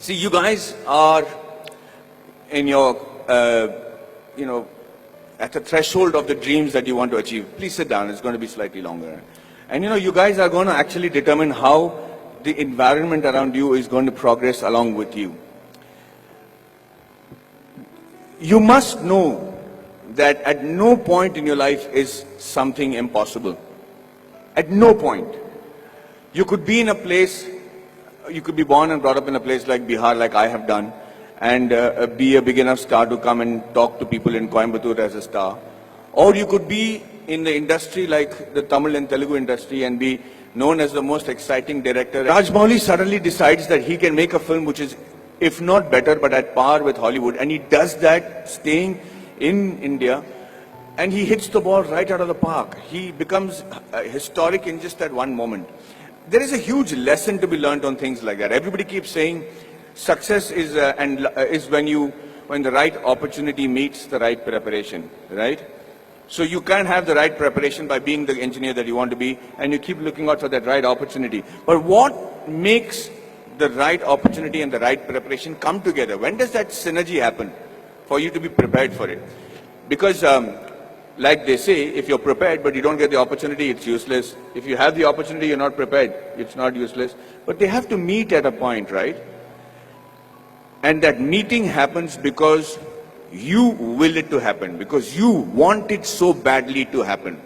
See, you guys are in your, at the threshold of the dreams that you want to achieve. Please sit down. It's going to be slightly longer. And you guys are going to actually determine how the environment around you is going to progress along with you. You must know that at no point in your life is something impossible. At no point. You could be in a place, you could be born and brought up in a place like Bihar, like I have done, and be a big enough star to come and talk to people in Coimbatore as a star. Or you could be in the industry like the Tamil and Telugu industry and be known as the most exciting director. Rajmouli suddenly decides that he can make a film which is, if not better, but at par with Hollywood. And he does that staying in India, and he hits the ball right out of the park. He becomes historic in just that one moment. There is a huge lesson to be learned on things like that. Everybody keeps saying success is when the right opportunity meets the right preparation, right? So you can't have the right preparation by being the engineer that you want to be, and you keep looking out for that right opportunity. But what makes the right opportunity and the right preparation come together? When does that synergy happen for you to be prepared for it? Because like they say, if you're prepared but you don't get the opportunity, it's useless. If you have the opportunity, you're not prepared, it's not useless. But they have to meet at a point, right? And that meeting happens because you will it to happen, because you want it so badly to happen.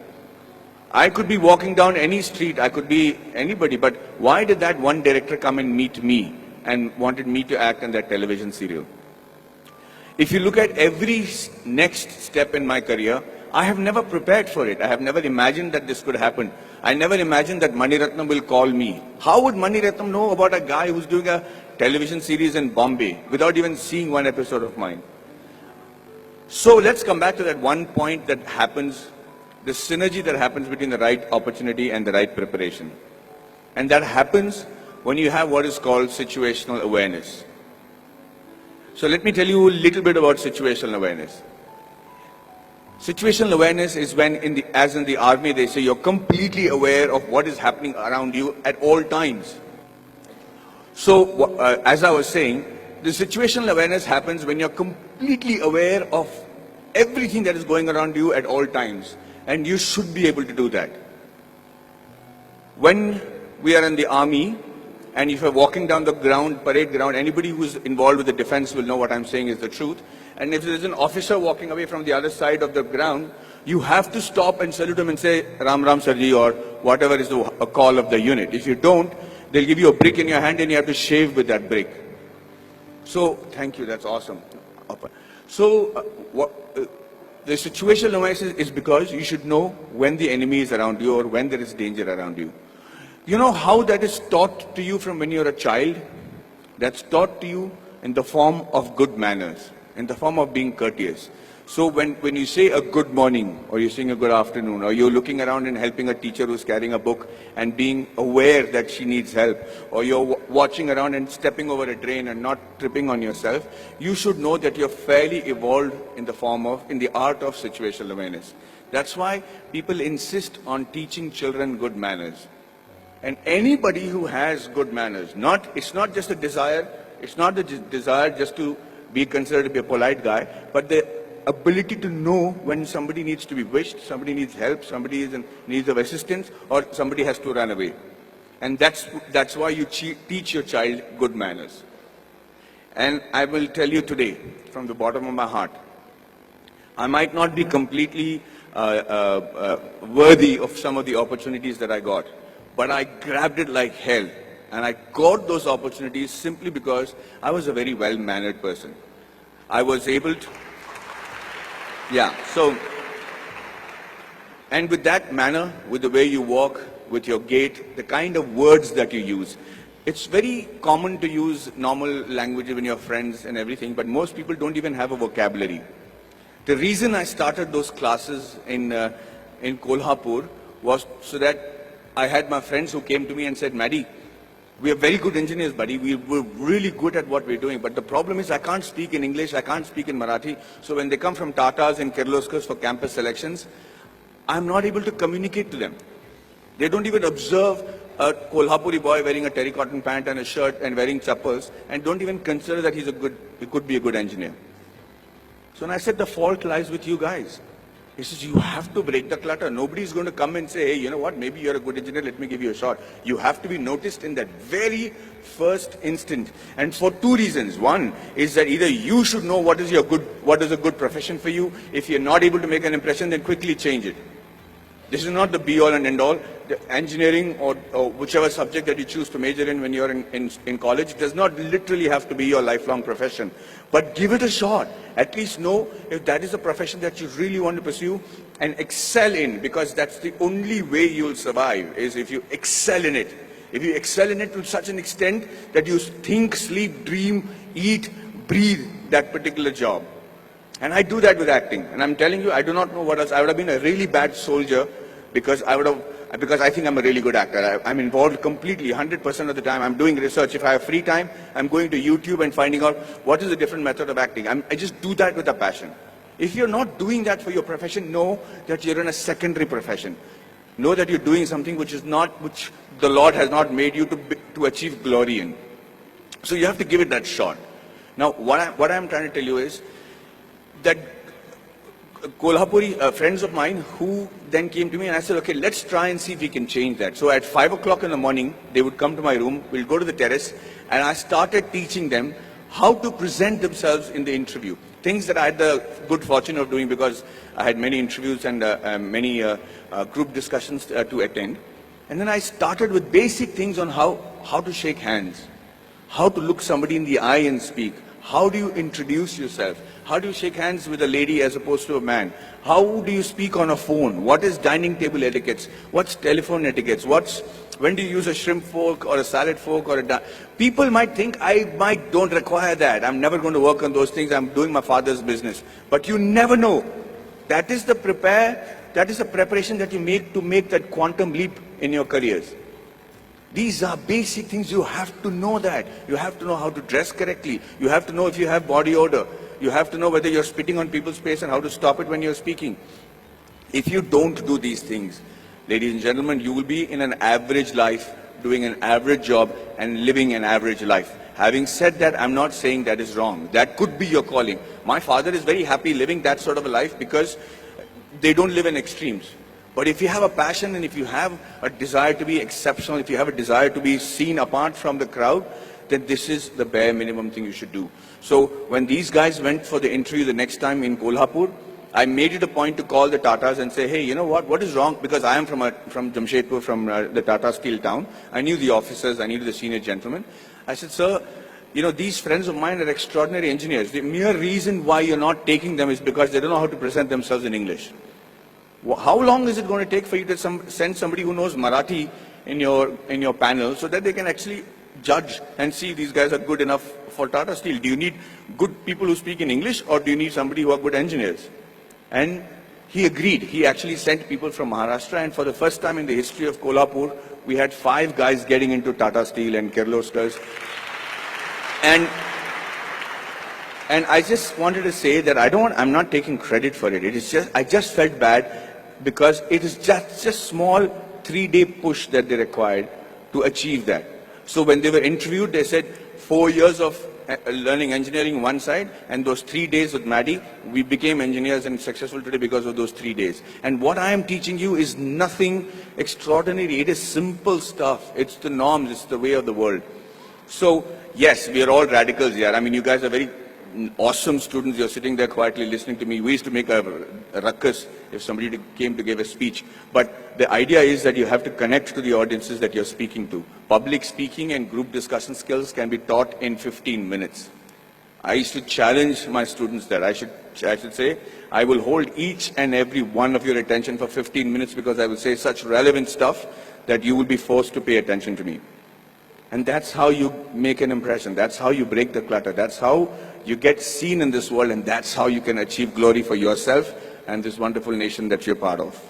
I could be walking down any street, I could be anybody, but why did that one director come and meet me and wanted me to act in that television serial? If you look at every next step in my career, I have never prepared for it. I have never imagined that this could happen. I never imagined that Mani Ratnam will call me. How would Mani Ratnam know about a guy who's doing a television series in Bombay without even seeing one episode of mine? So let's come back to that one point that happens, the synergy that happens between the right opportunity and the right preparation. And that happens when you have what is called situational awareness. So let me tell you a little bit about situational awareness. Situational awareness is when, as in the army, they say you're completely aware of what is happening around you at all times. So, as I was saying, the situational awareness happens when you're completely aware of everything that is going around you at all times. And you should be able to do that. When we are in the army, and if you're walking down the ground, parade ground, anybody who's involved with the defense will know what I'm saying is the truth. And if there's an officer walking away from the other side of the ground, you have to stop and salute him and say, Ram Ram Sarji, or whatever is a call of the unit. If you don't, they'll give you a brick in your hand and you have to shave with that brick. So, thank you, that's awesome. So, the situational awareness is because you should know when the enemy is around you or when there is danger around you. You know how that is taught to you from when you're a child? That's taught to you in the form of good manners, in the form of being courteous. So when you say a good morning, or you're saying a good afternoon, or you're looking around and helping a teacher who's carrying a book and being aware that she needs help, or you're watching around and stepping over a drain and not tripping on yourself, you should know that you're fairly evolved in the art of situational awareness. That's why people insist on teaching children good manners. And anybody who has good manners, it's not just a desire, it's not the desire just to be considered to be a polite guy, but the ability to know when somebody needs to be wished, somebody needs help, somebody is in need of assistance, or somebody has to run away. And that's why you teach your child good manners. And I will tell you today, from the bottom of my heart, I might not be completely worthy of some of the opportunities that I got, but I grabbed it like hell. And I got those opportunities simply because I was a very well-mannered person. I was able to, and with that manner, with the way you walk, with your gait, the kind of words that you use, it's very common to use normal language when you're friends and everything, but most people don't even have a vocabulary. The reason I started those classes in Kolhapur was so that I had my friends who came to me and said, Maddy, we are very good engineers, buddy. We're really good at what we're doing. But the problem is I can't speak in English, I can't speak in Marathi. So when they come from Tatas and Kirloskars for campus selections, I'm not able to communicate to them. They don't even observe a Kolhapuri boy wearing a terracotta pant and a shirt and wearing chappals and don't even consider that he could be a good engineer. So when I said the fault lies with you guys, he says, you have to break the clutter. Nobody's going to come and say, hey, you know what, maybe you're a good engineer, let me give you a shot. You have to be noticed in that very first instant. And for two reasons. One is that either you should know what is a good profession for you. If you're not able to make an impression, then quickly change it. This is not the be-all and end-all. The engineering or whichever subject that you choose to major in when you're in college does not literally have to be your lifelong profession. But give it a shot. At least know if that is a profession that you really want to pursue and excel in, because that's the only way you'll survive, is if you excel in it. If you excel in it to such an extent that you think, sleep, dream, eat, breathe that particular job. And I do that with acting. And I'm telling you, I do not know what else. I would have been a really bad soldier because I think I'm a really good actor. I'm involved completely, 100% of the time. I'm doing research. If I have free time, I'm going to YouTube and finding out what is a different method of acting. I just do that with a passion. If you're not doing that for your profession, know that you're in a secondary profession. Know that you're doing something which the Lord has not made you to achieve glory in. So you have to give it that shot. Now, what I'm trying to tell you is that Kolhapuri friends of mine who then came to me and I said, okay, let's try and see if we can change that. So at 5 o'clock in the morning, they would come to my room, we'll go to the terrace, and I started teaching them how to present themselves in the interview. Things that I had the good fortune of doing because I had many interviews and many group discussions to attend. And then I started with basic things on how to shake hands, how to look somebody in the eye and speak. How do you introduce yourself? How do you shake hands with a lady as opposed to a man? How do you speak on a phone? What is dining table etiquettes? What's telephone etiquettes? When do you use a shrimp fork or a salad fork or people might think I don't require that. I'm never going to work on those things. I'm doing my father's business. But you never know. That is the preparation that you make to make that quantum leap in your careers. These are basic things. You have to know that. You have to know how to dress correctly. You have to know if you have body odor. You have to know whether you're spitting on people's face and how to stop it when you're speaking. If you don't do these things, ladies and gentlemen, you will be in an average life, doing an average job and living an average life. Having said that, I'm not saying that is wrong. That could be your calling. My father is very happy living that sort of a life because they don't live in extremes. But if you have a passion and if you have a desire to be exceptional, if you have a desire to be seen apart from the crowd, then this is the bare minimum thing you should do. So when these guys went for the interview the next time in Kolhapur, I made it a point to call the Tatas and say, hey, you know what is wrong? Because I am from Jamshedpur, from the Tata Steel town. I knew the officers, I knew the senior gentlemen. I said, sir, you know, these friends of mine are extraordinary engineers. The mere reason why you're not taking them is because they don't know how to present themselves in English. How long is it going to take for you to send somebody who knows Marathi in your panel so that they can actually judge and see if these guys are good enough for Tata Steel? Do you need good people who speak in English or do you need somebody who are good engineers? And he agreed. He actually sent people from Maharashtra, and for the first time in the history of Kolhapur, we had 5 guys getting into Tata Steel and Kirloskars. And I just wanted to say that I'm not taking credit for it. I just felt bad because it is just a small 3-day push that they required to achieve that. So when they were interviewed, they said 4 years of learning engineering one side, and those 3 days with Maddy, we became engineers and successful today because of those 3 days. And what I am teaching you is nothing extraordinary. It is simple stuff. It's the norms. It's the way of the world. So yes, we are all radicals here. I mean, you guys are very awesome students. You're sitting there quietly listening to me. We used to make a ruckus if somebody came to give a speech. But the idea is that you have to connect to the audiences that you're speaking to. Public speaking and group discussion skills can be taught in 15 minutes. I used to challenge my students that I should say, I will hold each and every one of your attention for 15 minutes because I will say such relevant stuff that you will be forced to pay attention to me. And that's how you make an impression. That's how you break the clutter. That's how you get seen in this world, and that's how you can achieve glory for yourself and this wonderful nation that you're part of.